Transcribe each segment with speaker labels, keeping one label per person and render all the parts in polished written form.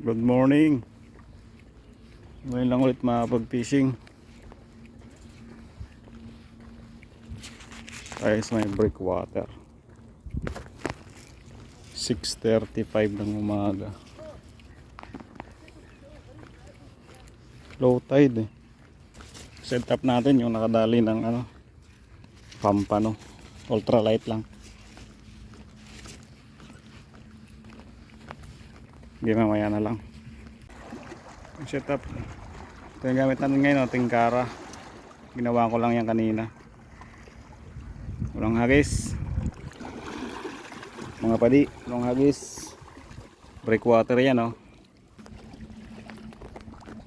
Speaker 1: Good morning. Ngayon lang ulit makapag-fishing. Tayo sa may breakwater. 6:35 ng umaga. Low tide eh. Set up natin yung nakadali ng pampano. Ultralight lang. Hindi, mamaya na lang. Set up. Ito yung gamit natin ngayon, tingkara. Ginawa ko lang yan kanina. Walang hagis. Mga padi, walang hagis. Breakwater yan, oh.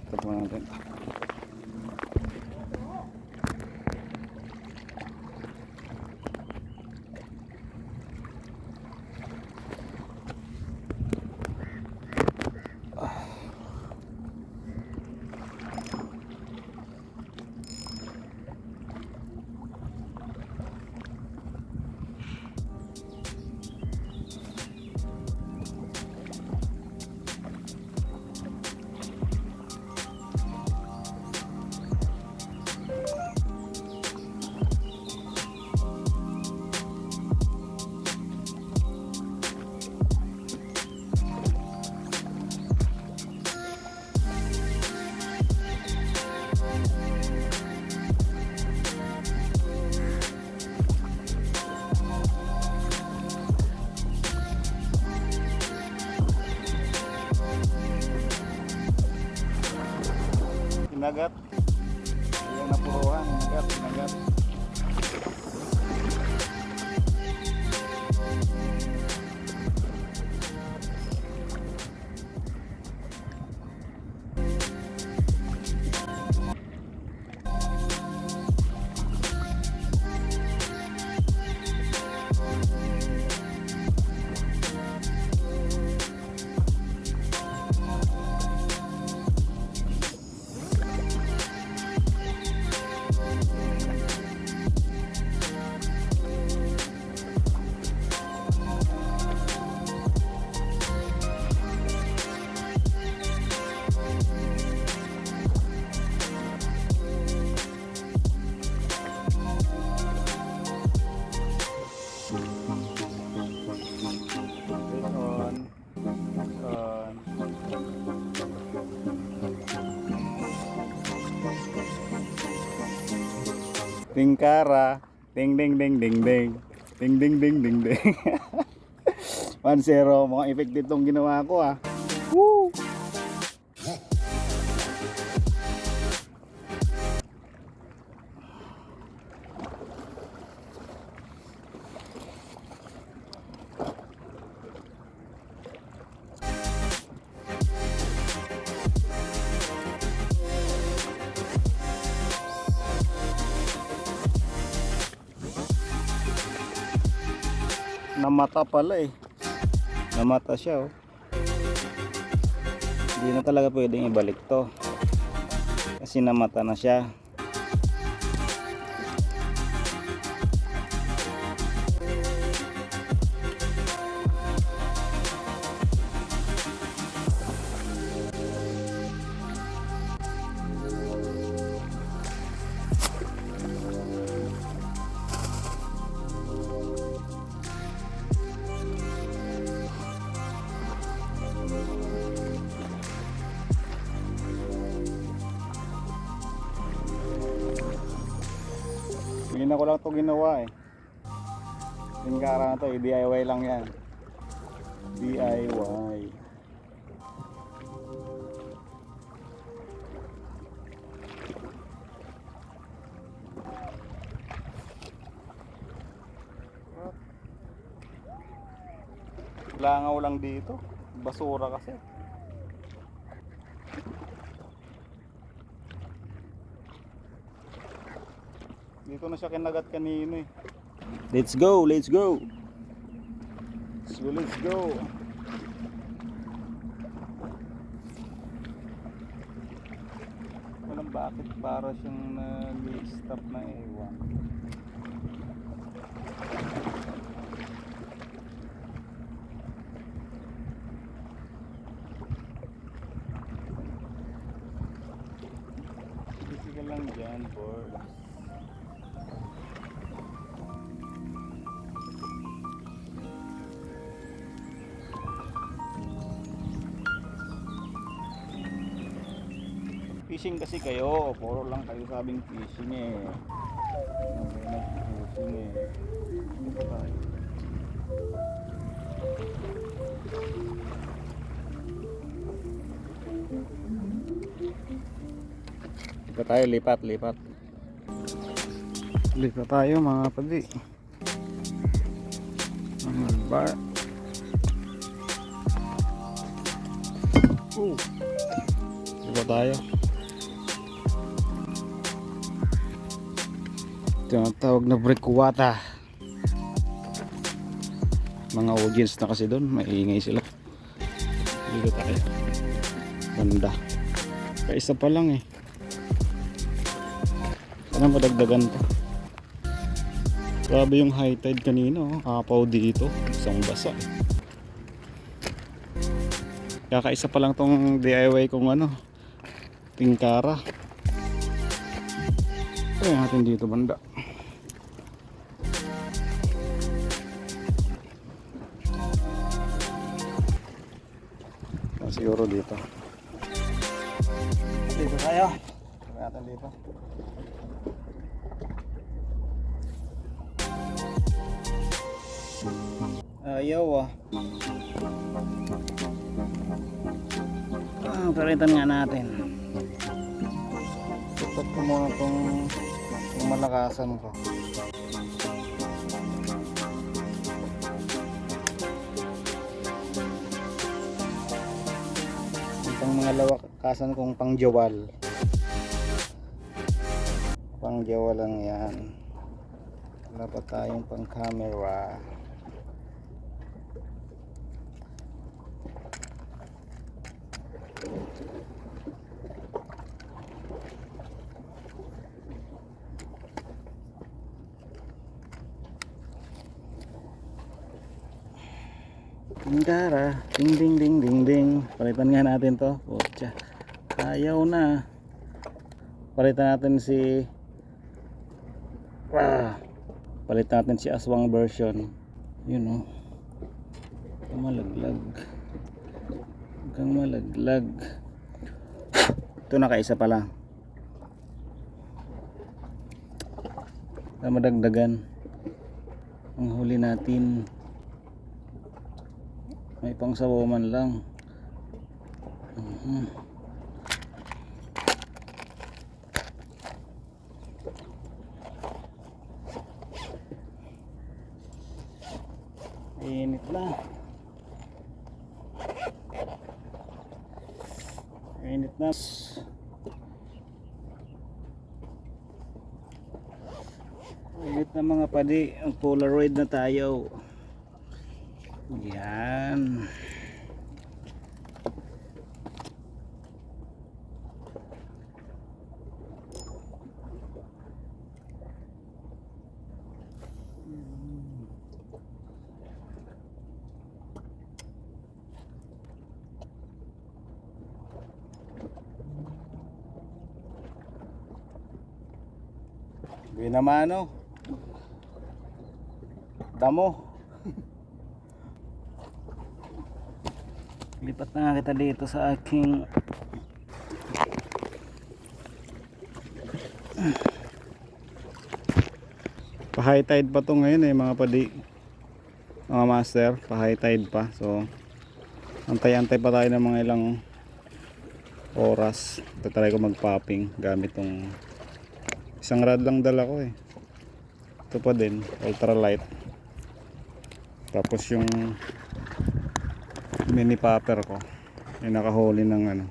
Speaker 1: Ito po natin. Kinagat. Yung napuruhan, kinagat. Tingkara, ding ding ding ding ding, ding ding ding ding ding. 1-0, mga effective tong ginawa ko ah. Woo! Namata pala eh. Namata siya oh. Hindi na talaga pwedeng ibalik to. Kasi namata na siya. Hindi na ko lang ito ginawa eh. Tingkara na ito eh. DIY lang yan. DIY. Langaw lang dito. Basura kasi. Dito na siya kinagat kanina eh. Let's go, let's go. Let's go. Walang bakit para siyang nag-stop na ewan. lang dyan, boys. Fishing kasi kayo, puro lang kayo sabing fishing eh. Nag-fishing eh. Dito tayo. Dito tayo, lipat. Lipat tayo mga padi. Mga bar. Lipat tayo. Tinatawag na breakwata. Mga audience na kasi doon, maingay sila. Dito tayo. Ganda. Kaisa pa lang eh. Sana madagdagan to. Grabe yung high tide kanina, oh. Kapaw dito, isang basa eh. Kakaisa pa lang tong DIY kong ano, tingkara. Kaya natin dito banda. Siguro dito. Dito tayo. Kaya natin dito. Ayaw ah. Palitan nga natin. Tutok ko muna itong malakasan ko. Itong mga lawakasan kong pangjawal. Pangjawal lang yan. Wala pa tayong pang camera. Tingkara, ding. Palitan nga natin to. Putya. Ayaw na. Palitan natin si palitan natin si aswang version. Yun oh. Malaglag. Hanggang malaglag. Ito nakaisa pa lang. Madagdagan. Ang huli natin. May pangsabaw man lang. Init na. Init na. Init na mga padi. Ang Polaroid na tayo. Yan. Gawin naman ano. Damo. Lipat na kita dito sa aking pa-high tide pa to ngayon eh mga padi, mga master. Pa-high tide pa, so antay-antay pa tayo ng mga ilang oras. Tatry ko mag-popping gamit tong isang rod lang dala ko eh. Ito pa din, ultralight. Tapos yung mini popper ko yung nakahuli ng ano,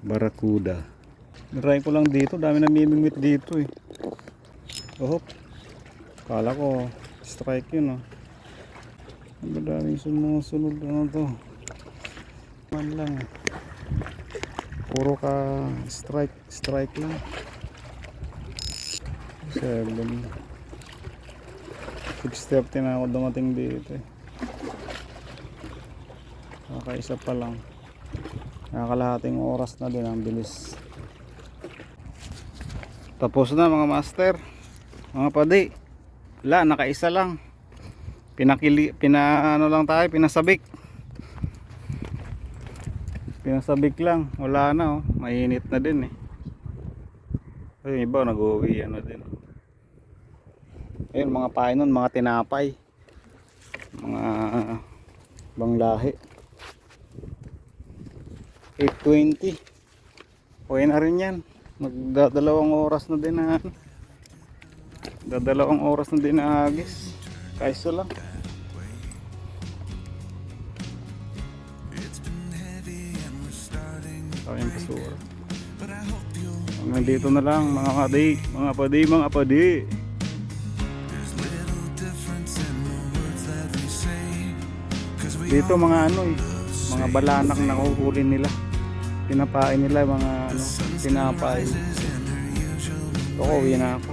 Speaker 1: barracuda. Try ko lang dito, dami na mimimit dito eh. Oh, kala ko strike yun oh. Ang daming sumusunod ano to man lang eh. Puro ka strike lang. 7 6:30 na ako dumating dito eh. Kakaisa pa lang. Nakakalahating oras na din, ang bilis. Tapos na mga master, mga padi. Wala, nakaisa lang. Ano lang tayo, pinasabik. Pinasabik lang, wala na oh. Mainit na din eh. Ay, iba nag-uwi ano din. Ayun mga painon, mga tinapay. Mga bang lahi. 8:20. Uwi na rin yan. Magdadalawang oras na din na dadalawang oras na din na agis. Kaysa lang. Sayang kasura. Nandito na lang mga padi. Dito mga ano eh, mga balanak na kukunin nila. Pinapain nila mga ano, tinapay. Ito ko, uwi na ako.